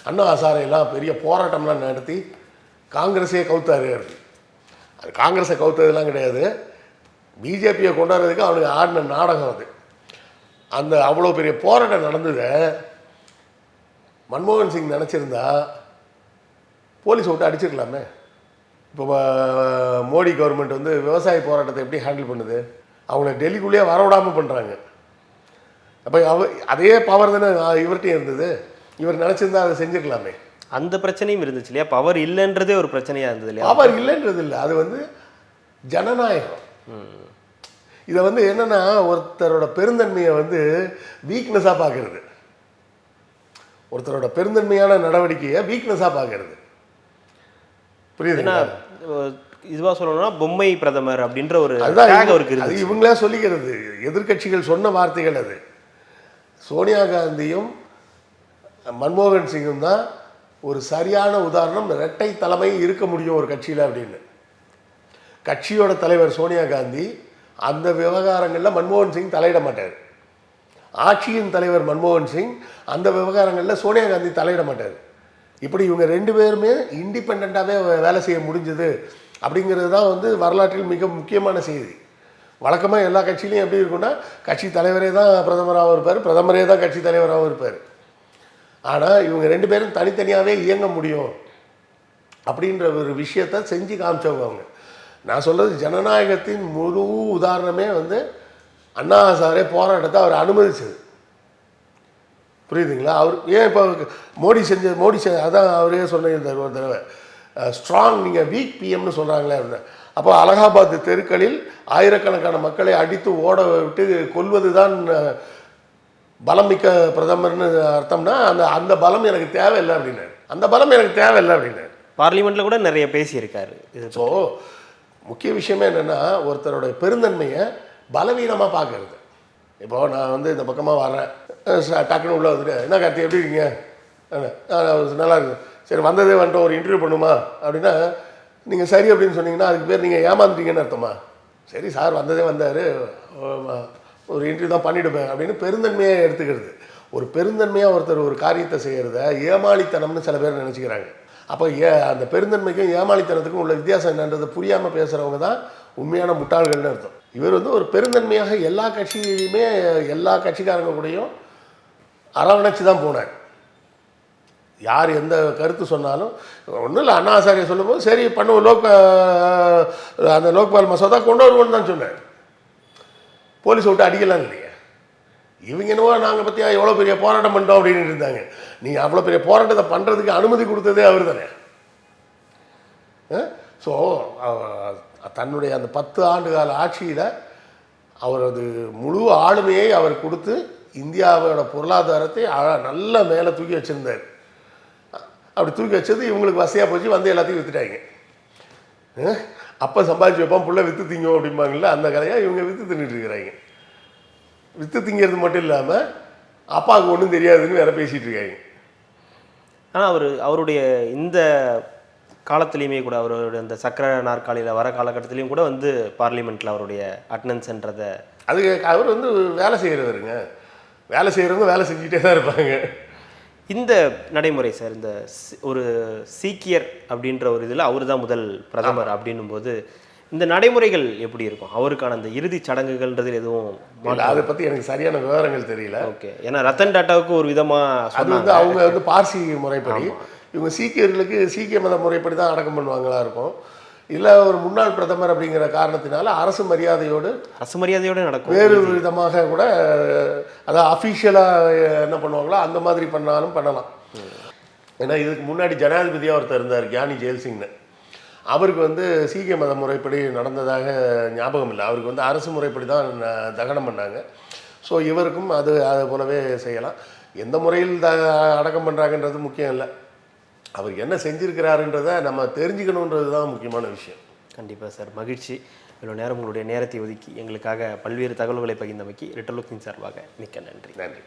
அண்ணா ஹசாரேலாம் பெரிய போராட்டம்லாம் நடத்தி காங்கிரஸே கவுத்தாரு. அது காங்கிரஸை கவுத்ததெல்லாம் கிடையாது. பிஜேபியை கொண்டாடுறதுக்கு அவனுக்கு ஆடின நாடகம் அது. அந்த அவ்வளோ பெரிய போராட்டம் நடந்ததை மன்மோகன் சிங் நினச்சிருந்தா போலீஸ் விட்டு அடிச்சிருக்கலாமே. இப்போ மோடி கவர்மெண்ட் வந்து விவசாய போராட்டத்தை எப்படி ஹேண்டில் பண்ணுது? அவங்கள டெல்லிக்குள்ளேயே வரவிடாமல் பண்ணுறாங்க. அப்போ அதே பவர் தானே இவர்கிட்டையும் இருந்தது. இவர் நினச்சிருந்தா அதை செஞ்சுருக்கலாமே. அந்த பிரச்சனையும் இருந்துச்சு இல்லையா? பவர் இல்லைன்றதே ஒரு பிரச்சனையாக இருந்தது இல்லையா? பவர் இல்லைன்றது இல்லை, அது வந்து ஜனநாயகம். இதை வந்து என்னென்னா ஒருத்தரோட பெருந்தன்மையை வந்து வீக்னஸாக பார்க்கறது, ஒருத்தரோட பெருந்தன்மையான நடவடிக்கையை வீக்னஸாக பார்க்கறது. புரியுதுன்னா இதுவாக சொல்லணும்னா பொம்மை பிரதமர் அப்படின்ற ஒரு அது இவங்களே சொல்லிக்கிறது. எதிர்கட்சிகள் சொன்ன வார்த்தைகள் அது. சோனியா காந்தியும் மன்மோகன் சிங்கும் தான் ஒரு சரியான உதாரணம். இரட்டை தலைமை இருக்க முடியும் ஒரு கட்சியில் அப்படின்னு. கட்சியோட தலைவர் சோனியா காந்தி அந்த விவகாரங்களில் மன்மோகன் சிங் தலையிட மாட்டார். ஆட்சியின் தலைவர் மன்மோகன் சிங் அந்த விவகாரங்களில் சோனியா காந்தி தலையிட மாட்டார். இப்படி இவங்க ரெண்டு பேருமே இண்டிபெண்ட்டாகவே வேலை செய்ய முடிஞ்சது அப்படிங்கிறது தான் வந்து வரலாற்றில் மிக முக்கியமான செய்தி. வழக்கமாக எல்லா கட்சியிலையும் எப்படி இருக்குன்னா கட்சி தலைவரே தான் பிரதமராகவும் இருப்பார், பிரதமரே தான் கட்சி தலைவராகவும் இருப்பார். ஆனால் இவங்க ரெண்டு பேரும் தனித்தனியாகவே இயங்க முடியும் அப்படின்ற ஒரு விஷயத்தை செஞ்சு காமிச்சவங்க அவங்க. நான் சொல்கிறது ஜனநாயகத்தின் முழு உதாரணமே வந்து அண்ணா ஹசாரே போராட்டத்தை அவர் அனுமதிச்சது. புரியுதுங்களா? அவர் ஏன் இப்போ மோடி அதான் அவரே சொன்னிருந்தார் ஒரு தடவை, ஸ்ட்ராங் நீங்கள் வீக் பிஎம்னு சொல்கிறாங்களே அப்படின்னா. அப்போ அலகாபாத் தெருக்களில் ஆயிரக்கணக்கான மக்களை அடித்து ஓட விட்டு கொல்வது தான் பலம் மிக்க பிரதமர்னு அர்த்தம்னா அந்த பலம் எனக்கு தேவையில்லை அப்படின்னாரு. அந்த பலம் எனக்கு தேவையில்லை அப்படின்னாரு. பார்லிமெண்ட்டில் கூட நிறைய பேசியிருக்காரு. ஸோ முக்கிய விஷயமே என்னென்னா ஒருத்தருடைய பெருந்தன்மையை பலவீனமாக பார்க்கறது. இப்போது நான் வந்து இந்த பக்கமாக வர்றேன், டக்குன்னு உள்ளே வந்துட்டு என்ன கார்த்தி எப்படி இருக்கீங்க, நல்லா இருக்கு, சரி வந்ததே வந்துட்டு ஒரு இன்டர்வியூ பண்ணுமா அப்படின்னா நீங்கள் சரி அப்படின்னு சொன்னீங்கன்னா அதுக்கு பேர் நீங்கள் ஏமாந்துட்டீங்கன்னு அர்த்தமா? சரி சார் வந்ததே வந்தார், ஒரு இன்டர்வியூ தான் பண்ணிவிடுவேன் அப்படின்னு பெருந்தன்மையை எடுத்துக்கிறது. ஒரு பெருந்தன்மையாக ஒருத்தர் ஒரு காரியத்தை செய்கிறத ஏமாளித்தனம்னு சில பேர் நினச்சிக்கிறாங்க. அப்போ அந்த பெருந்தன்மைக்கும் ஏமாளித்தனத்துக்கும் உள்ள வித்தியாசம் என்னன்றதை புரியாமல் பேசுகிறவங்க தான் உண்மையான முட்டாள்கள்னு அர்த்தம். இவர் வந்து ஒரு பெருந்தன்மையாக எல்லா கட்சியிலையுமே எல்லா கட்சிக்காரங்க கூடயும் அரவணைச்சு தான் போனார். யார் எந்த கருத்து சொன்னாலும் ஒன்றும் இல்லை, அண்ணா ஹசாரே சொல்லும்போது சரி பண்ணுவோம், அந்த லோக்பால் மசோதா கொண்டு வருவோன்னு தான் சொன்னார். போலீஸ் விட்டு அடிக்கலாம் இல்லையா? இவங்க என்னவோ நாங்கள் பற்றியா எவ்வளோ பெரிய போராட்டம் பண்ணிட்டோம் அப்படின்னு இருந்தாங்க. நீங்கள் அவ்வளோ பெரிய போராட்டத்தை பண்ணுறதுக்கு அனுமதி கொடுத்ததே அவர் தானே. ஸோ தன்னுடைய அந்த 10 ஆண்டு கால ஆட்சியில் அவரது முழு ஆளுமையை அவர் கொடுத்து இந்தியாவோட பொருளாதாரத்தை நல்ல மேலே தூக்கி வச்சுருந்தார். அப்படி தூக்கி வச்சது இவங்களுக்கு வசதியாக போச்சு, வந்து எல்லாத்தையும் விற்றுட்டாங்க. அப்போ சம்பாதிச்சு வைப்பான் புள்ள விற்று திங்கும் அப்படிம்பாங்கள்ல, அந்த கதையாக இவங்க விற்று தின்னுட்டு இருக்கிறாங்க. விற்று திங்கிறது மட்டும் இல்லாமல் அப்பாவுக்கு ஒன்றும் தெரியாதுன்னு வேற பேசிகிட்டு இருக்காங்க. ஆனால் அவருடைய இந்த காலத்துலேயுமே கூட அவருடைய அந்த சக்கர நாற்காலியில் வர காலகட்டத்திலையும் கூட வந்து பார்லிமெண்ட்டில் அவருடைய அட்டண்டன்ஸ்ன்றதை அது அவர் வந்து வேலை செய்கிறவருங்க. வேலை செய்கிறவங்க வேலை செஞ்சுக்கிட்டே தான் இருப்பாங்க. இந்த நடைமுறை சார், இந்த ஒரு சீக்கியர் அப்படின்ற ஒரு இதில் அவர் தான் முதல் பிரதமர் அப்படின்னும் போது இந்த நடைமுறைகள் எப்படி இருக்கும்? அவருக்கான அந்த இறுதி சடங்குகள்ன்றது எதுவும் அதை பற்றி எனக்கு சரியான விவரங்கள் தெரியல. ஓகே, ஏன்னா ரத்தன் டாட்டாவுக்கு ஒரு விதமாக அது வந்து அவங்க வந்து பார்சி முறைப்படி, இவங்க சீக்கியர்களுக்கு சீக்கிய மத முறைப்படி தான் அடக்கம் பண்ணுவாங்களா இருக்கும். இல்லை ஒரு முன்னாள் பிரதமர் அப்படிங்கிற காரணத்தினால அரசு மரியாதையோடு நடக்கும். வேறு விதமாக கூட அதாவது அஃபிஷியலாக என்ன பண்ணுவாங்களோ அந்த மாதிரி பண்ணாலும் பண்ணலாம். ஏன்னா இதுக்கு முன்னாடி ஜனாதிபதியாக ஒருத்தர் இருந்தார், கியானி ஜெயல்சிங்னு. அவருக்கு வந்து சீக்கிய மத முறைப்படி நடந்ததாக ஞாபகம் இல்லை. அவருக்கு வந்து அரசு முறைப்படி தான் தகனம் பண்ணாங்க. ஸோ இவருக்கும் அது போலவே செய்யலாம். எந்த முறையில் அடக்கம் பண்ணுறாங்கன்றது முக்கியம் இல்லை, அவர் என்ன செஞ்சுருக்கிறாருன்றதை நம்ம தெரிஞ்சுக்கணுன்றது தான் முக்கியமான விஷயம். கண்டிப்பாக சார், மகிழ்ச்சி. இவ்வளோ நேரம் உங்களுடைய நேரத்தை ஒதுக்கி எங்களுக்காக பல்வேறு தகவல்களை பகிர்ந்தமைக்கு ரிட்டலுக்கின் சார்பாக மிக்க நன்றி. நன்றி.